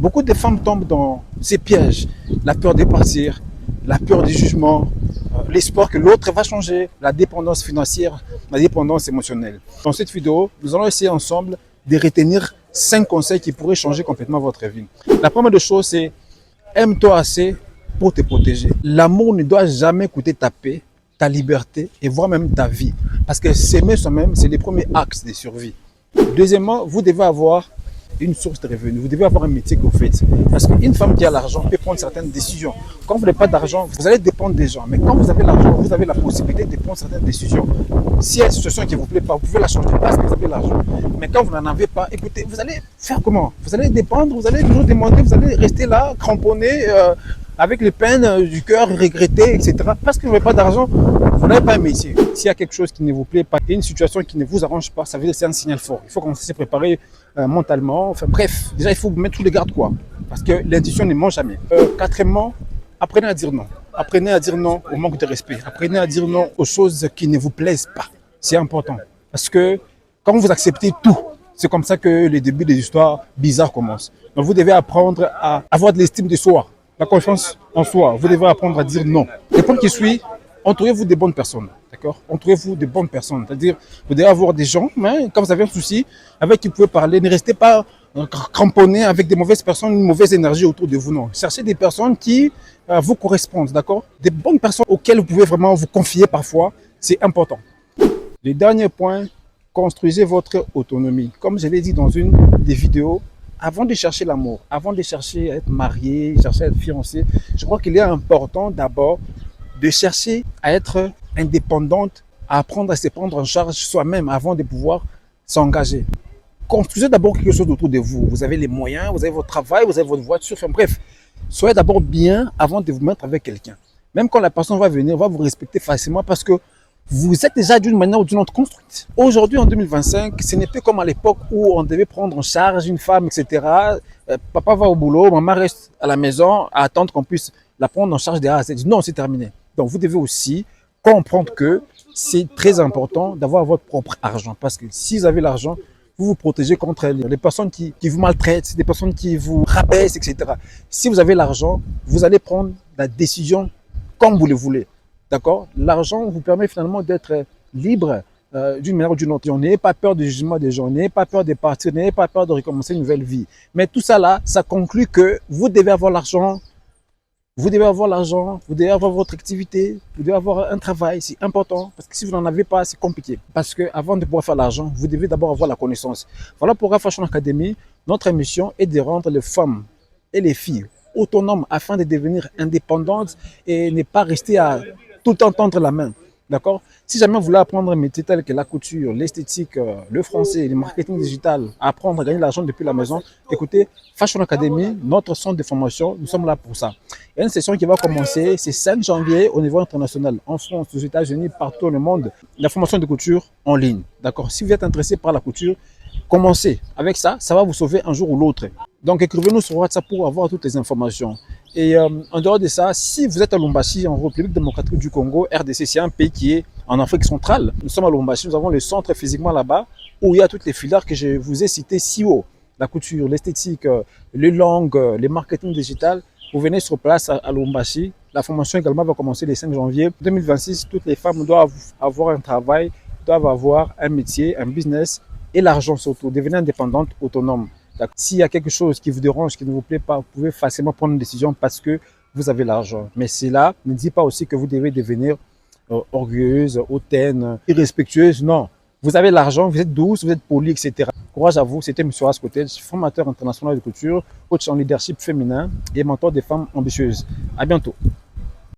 Beaucoup de femmes tombent dans ces pièges. La peur de partir, la peur du jugement, l'espoir que l'autre va changer, la dépendance financière, la dépendance émotionnelle. Dans cette vidéo, nous allons essayer ensemble de retenir 5 conseils qui pourraient changer complètement votre vie. La première des choses, c'est aime-toi assez pour te protéger. L'amour ne doit jamais coûter ta paix, ta liberté et voire même ta vie. Parce que s'aimer soi-même, c'est le premier axe de survie. Deuxièmement, vous devez avoir une source de revenus. Vous devez avoir un métier que vous faites. Parce qu'une femme qui a l'argent peut prendre certaines décisions. Quand vous n'avez pas d'argent, vous allez dépendre des gens. Mais quand vous avez l'argent, vous avez la possibilité de prendre certaines décisions. Si il y a une situation qui ne vous plaît pas, vous pouvez la changer parce que vous avez l'argent. Mais quand vous n'en avez pas, écoutez, vous allez faire comment? Vous allez dépendre, vous allez toujours demander, vous allez rester là, cramponné, avec les peines du cœur, regretter, etc. Parce que vous n'avez pas d'argent, vous n'avez pas un métier. S'il y a quelque chose qui ne vous plaît pas, une situation qui ne vous arrange pas, ça veut dire que c'est un signal fort. Il faut commencer à se préparer mentalement. Enfin bref, déjà il faut mettre tous les gardes quoi. Parce que l'intuition ne ment jamais. Quatrièmement, apprenez à dire non. Apprenez à dire non au manque de respect. Apprenez à dire non aux choses qui ne vous plaisent pas. C'est important. Parce que quand vous acceptez tout, c'est comme ça que les débuts des histoires bizarres commencent. Donc vous devez apprendre à avoir de l'estime de soi, la confiance en soi. Vous devez apprendre à dire non. Le point qui suit, entourez-vous des bonnes personnes. D'accord? Entourez-vous des bonnes personnes. C'est-à-dire, vous devez avoir des gens, hein, quand vous avez un souci, avec qui vous pouvez parler. Ne restez pas cramponné avec des mauvaises personnes, une mauvaise énergie autour de vous. Non. Cherchez des personnes qui vous correspondent. D'accord? Des bonnes personnes auxquelles vous pouvez vraiment vous confier parfois. C'est important. Le dernier point, construisez votre autonomie. Comme je l'ai dit dans une des vidéos, avant de chercher l'amour, avant de chercher à être marié, chercher à être fiancé, je crois qu'il est important d'abord de chercher à être indépendante, à apprendre à se prendre en charge soi-même avant de pouvoir s'engager. Construisez d'abord quelque chose autour de vous. Vous avez les moyens, vous avez votre travail, vous avez votre voiture, enfin bref. Soyez d'abord bien avant de vous mettre avec quelqu'un. Même quand la personne va venir, va vous respecter facilement parce que vous êtes déjà d'une manière ou d'une autre construite. Aujourd'hui, en 2025, ce n'est plus comme à l'époque où on devait prendre en charge une femme, etc. Papa va au boulot, maman reste à la maison à attendre qu'on puisse la prendre en charge des A à Z. Non, c'est terminé. Donc, vous devez aussi comprendre que c'est très important d'avoir votre propre argent. Parce que si vous avez l'argent, vous vous protégez contre les personnes qui vous maltraitent, des personnes qui vous rabaissent, etc. Si vous avez l'argent, vous allez prendre la décision comme vous le voulez. D'accord? L'argent vous permet finalement d'être libre d'une manière ou d'une autre. N'ayez pas peur du jugement des gens, n'ayez pas peur de partir, n'ayez pas peur de recommencer une nouvelle vie. Mais tout ça là, ça conclut que vous devez avoir l'argent, vous devez avoir l'argent, vous devez avoir votre activité, vous devez avoir un travail, c'est important. Parce que si vous n'en avez pas, c'est compliqué. Parce que avant de pouvoir faire l'argent, vous devez d'abord avoir la connaissance. Voilà pourquoi Fashion Academy, notre mission est de rendre les femmes et les filles autonomes afin de devenir indépendantes et ne pas rester à tout le temps tendre la main. D'accord? Si jamais vous voulez apprendre un métier tel que la couture, l'esthétique, le français, le marketing digital, apprendre à gagner de l'argent depuis la maison, écoutez, Fashion Academy, notre centre de formation, nous sommes là pour ça. Il y a une session qui va commencer, c'est 5 janvier au niveau international, en France, aux États-Unis, partout dans le monde, la formation de couture en ligne. D'accord? Si vous êtes intéressé par la couture, commencez avec ça, ça va vous sauver un jour ou l'autre. Donc écrivez-nous sur WhatsApp pour avoir toutes les informations. Et en dehors de ça, si vous êtes à Lubumbashi, en République démocratique du Congo, RDC, c'est un pays qui est en Afrique centrale. Nous sommes à Lubumbashi, nous avons le centre physiquement là-bas où il y a toutes les filières que je vous ai citées si haut. La couture, l'esthétique, les langues, le marketing digital. Vous venez sur place à Lubumbashi. La formation également va commencer le 5 janvier 2026. Toutes les femmes doivent avoir un travail, doivent avoir un métier, un business et l'argent surtout. Devenir indépendante, autonome. S'il y a quelque chose qui vous dérange, qui ne vous plaît pas, vous pouvez facilement prendre une décision parce que vous avez l'argent. Mais cela ne dit pas aussi que vous devez devenir orgueilleuse, hautaine, irrespectueuse. Non, vous avez l'argent, vous êtes douce, vous êtes poli, etc. Courage à vous, c'était M. Ascotel, formateur international de couture, coach en leadership féminin et mentor des femmes ambitieuses. À bientôt.